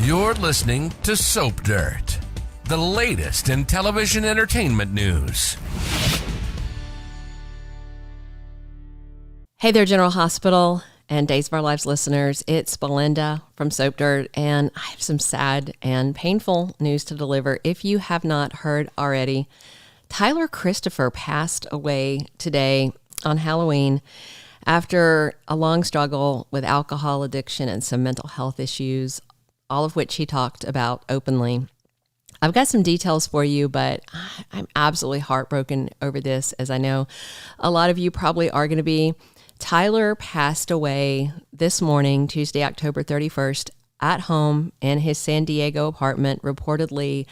You're listening to Soap Dirt, the latest in television entertainment news. Hey there, General Hospital and Days of Our Lives listeners. It's Belinda from Soap Dirt, and I have some sad and painful news to deliver. If you have not heard already, Tyler Christopher passed away today on Halloween after a long struggle with alcohol addiction and some mental health issues, all of which he talked about openly. I've got some details for you, but I'm absolutely heartbroken over this, as I know a lot of you probably are going to be. Tyler passed away this morning, Tuesday, October 31st, at home in his San Diego apartment, reportedly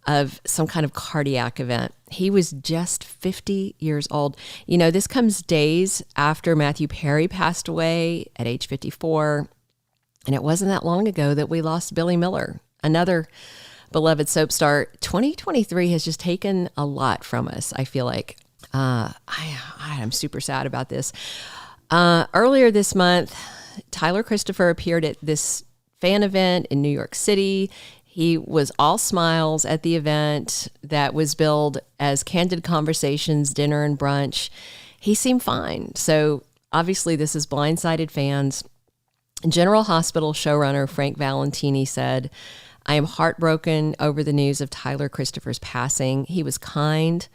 of some kind of cardiac event. He was just 50 years old. You know, this comes days after Matthew Perry passed away at age 54. And it wasn't that long ago that we lost Billy Miller, another beloved soap star. 2023 has just taken a lot from us, I feel like. I am super sad about this. Earlier this month, Tyler Christopher appeared at this fan event in New York City. He was all smiles at the event that was billed as Candid Conversations, Dinner and Brunch. He seemed fine. So obviously this is blindsided fans. General Hospital showrunner Frank Valentini said, "I am heartbroken over the news of Tyler Christopher's passing. He was kind,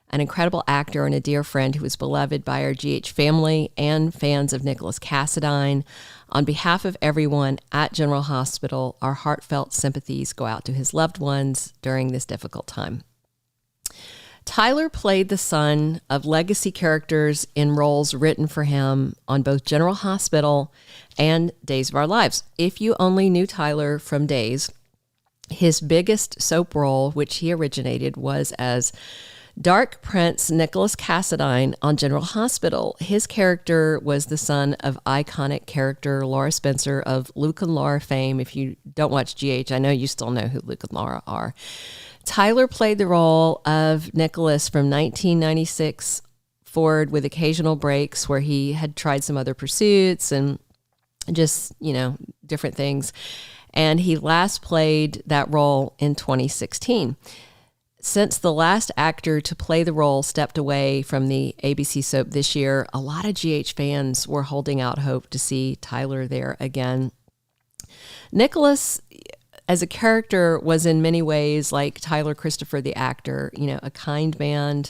an incredible actor, and a dear friend who was beloved by our GH family and fans of Nikolas Cassadine. On behalf of everyone at General Hospital, our heartfelt sympathies go out to his loved ones during this difficult time." Tyler played the son of legacy characters in roles written for him on both General Hospital and Days of Our Lives. If you only knew Tyler from Days, his biggest soap role, which he originated, was as Dark Prince Nikolas Cassadine on General Hospital. His character was the son of iconic character Laura Spencer of Luke and Laura fame. If you don't watch GH, I know you still know who Luke and Laura are. Tyler played the role of Nikolas from 1996 forward, with occasional breaks where he had tried some other pursuits and just, different things. And he last played that role in 2016. Since the last actor to play the role stepped away from the ABC soap this year, a lot of GH fans were holding out hope to see Tyler there again. Nikolas, as a character, was in many ways like Tyler Christopher, the actor, a kind man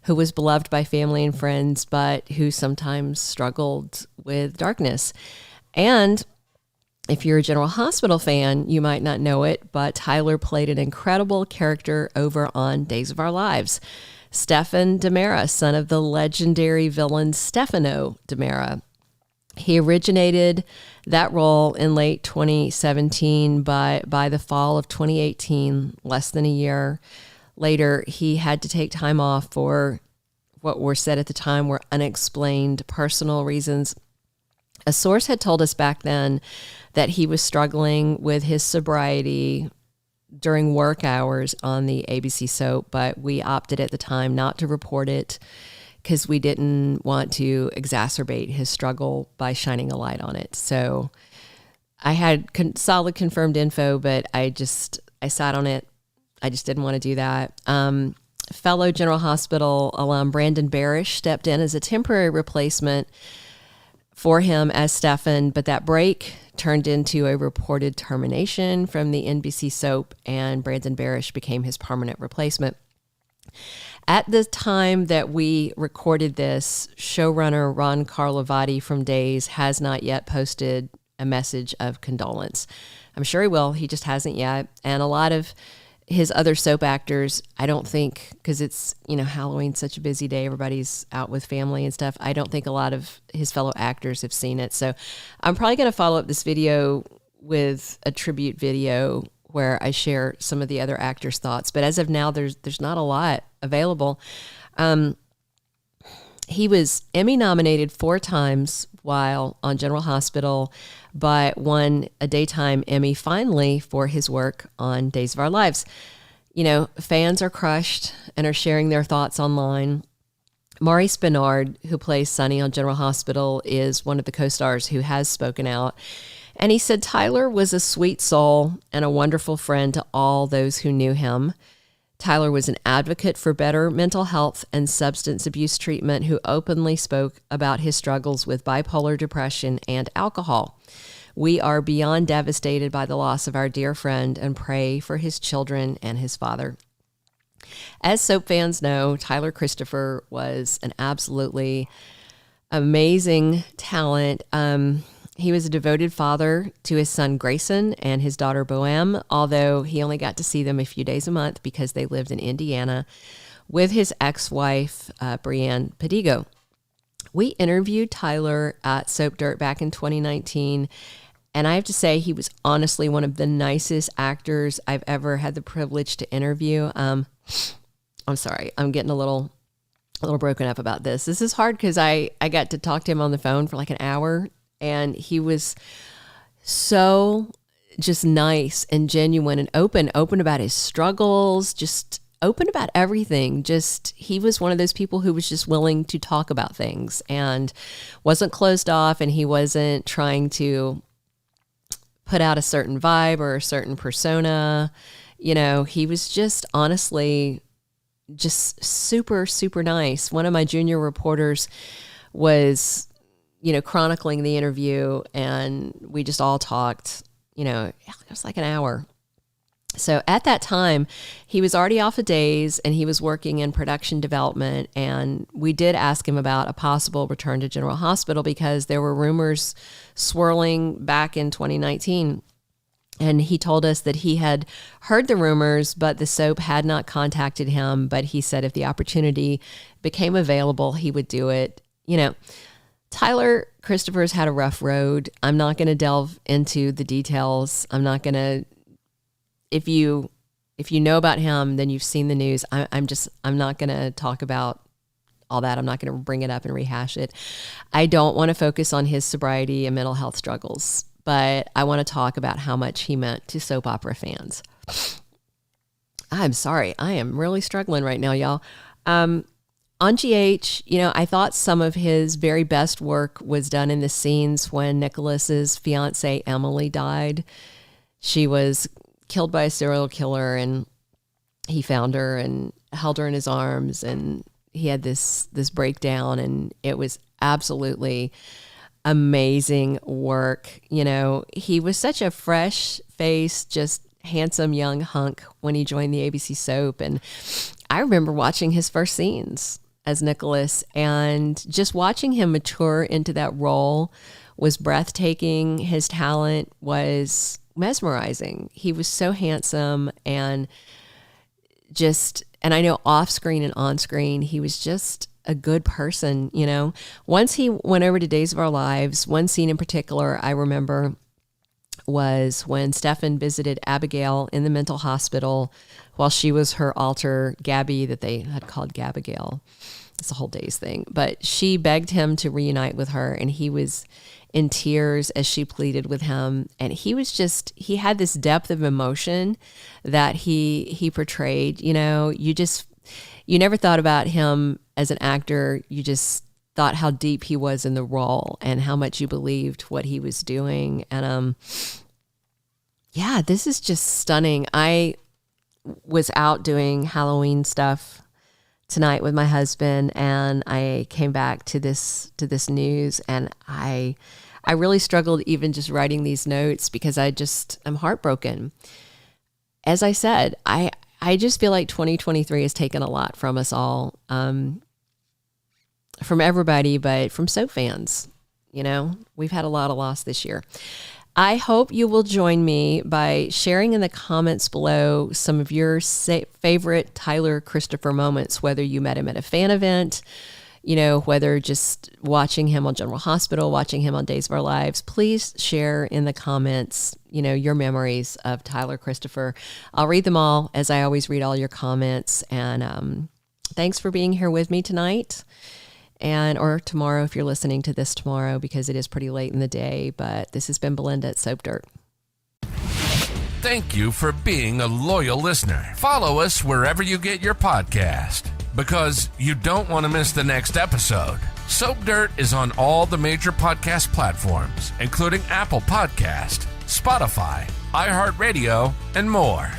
who was beloved by family and friends, but who sometimes struggled with darkness. And if you're a General Hospital fan, you might not know it, but Tyler played an incredible character over on Days of Our Lives. Stefan DiMera, son of the legendary villain Stefano DiMera. He originated that role in late 2017, but by the fall of 2018, less than a year later, he had to take time off for what were said at the time were unexplained personal reasons. A source had told us back then that he was struggling with his sobriety during work hours on the ABC soap, but we opted at the time not to report it because we didn't want to exacerbate his struggle by shining a light on it. So I had solid confirmed info, but I sat on it. I just didn't want to do that. Fellow General Hospital alum Brandon Barish stepped in as a temporary replacement for him as Stefan, but that break turned into a reported termination from the NBC soap, and Brandon Barish became his permanent replacement. At the time that we recorded this, showrunner Ron Carlivati from Days has not yet posted a message of condolence. I'm sure he will, he just hasn't yet. And a lot of his other soap actors, I don't think, because it's, Halloween's such a busy day, everybody's out with family and stuff, I don't think a lot of his fellow actors have seen it. So I'm probably going to follow up this video with a tribute video where I share some of the other actors' thoughts. But as of now, there's not a lot available. He was Emmy nominated 4 times while on General Hospital, but won a daytime Emmy finally for his work on Days of Our Lives. Fans are crushed and are sharing their thoughts online. Maurice Benard, who plays Sonny on General Hospital, is one of the co-stars who has spoken out. And he said Tyler was a sweet soul and a wonderful friend to all those who knew him. Tyler was an advocate for better mental health and substance abuse treatment who openly spoke about his struggles with bipolar depression and alcohol. We are beyond devastated by the loss of our dear friend and pray for his children and his father. As soap fans know, Tyler Christopher was an absolutely amazing talent. He was a devoted father to his son Grayson and his daughter Bohème, although he only got to see them a few days a month because they lived in Indiana with his ex-wife, Brianne Padigo. We interviewed Tyler at Soap Dirt back in 2019, and I have to say he was honestly one of the nicest actors I've ever had the privilege to interview. I'm sorry, I'm getting a little broken up about this. This is hard because I got to talk to him on the phone for like an hour, and he was so just nice and genuine and open about his struggles, just open about everything. Just, he was one of those people who was just willing to talk about things and wasn't closed off, and he wasn't trying to put out a certain vibe or a certain persona. You know, he was just honestly just super, super nice. One of my junior reporters was, chronicling the interview, and we just all talked, it was like an hour. So at that time, he was already off of days and he was working in production development. And we did ask him about a possible return to General Hospital because there were rumors swirling back in 2019. And he told us that he had heard the rumors, but the soap had not contacted him. But he said if the opportunity became available, he would do it. Tyler Christopher's had a rough road. I'm not going to delve into the details. I'm not going to, if you know about him, then you've seen the news. I'm not going to talk about all that. I'm not going to bring it up and rehash it. I don't want to focus on his sobriety and mental health struggles, but I want to talk about how much he meant to soap opera fans. I'm sorry. I am really struggling right now, y'all. On GH, I thought some of his very best work was done in the scenes when Nikolas's fiancée, Emily, died. She was killed by a serial killer, and he found her and held her in his arms, and he had this breakdown, and it was absolutely amazing work. He was such a fresh-faced, just handsome young hunk when he joined the ABC soap, and I remember watching his first scenes as Nikolas, and just watching him mature into that role was breathtaking. His talent was mesmerizing. He was so handsome, and I know off screen and on screen, he was just a good person. Once he went over to Days of Our Lives, one scene in particular I remember was when Stefan visited Abigail in the mental hospital while she was her alter Gabby that they had called Gabigail. It's a whole Days thing. But she begged him to reunite with her, and he was in tears as she pleaded with him. And he had this depth of emotion that he portrayed. You never thought about him as an actor. You just thought how deep he was in the role and how much you believed what he was doing. And this is just stunning. I was out doing Halloween stuff tonight with my husband, and I came back to this news, and I really struggled even just writing these notes because I'm heartbroken. As I said, I just feel like 2023 has taken a lot from us all, from everybody, but from soap fans. We've had a lot of loss this year. I hope you will join me by sharing in the comments below some of your favorite Tyler Christopher moments, whether you met him at a fan event, whether just watching him on General Hospital, watching him on Days of Our Lives. Please share in the comments, your memories of Tyler Christopher. I'll read them all, as I always read all your comments. And thanks for being here with me tonight. Or tomorrow if you're listening to this tomorrow, because it is pretty late in the day. But this has been Belinda at Soap Dirt. Thank you for being a loyal listener. Follow us wherever you get your podcast, because you don't want to miss the next episode. Soap Dirt is on all the major podcast platforms, including Apple Podcast, Spotify, iHeartRadio, and more.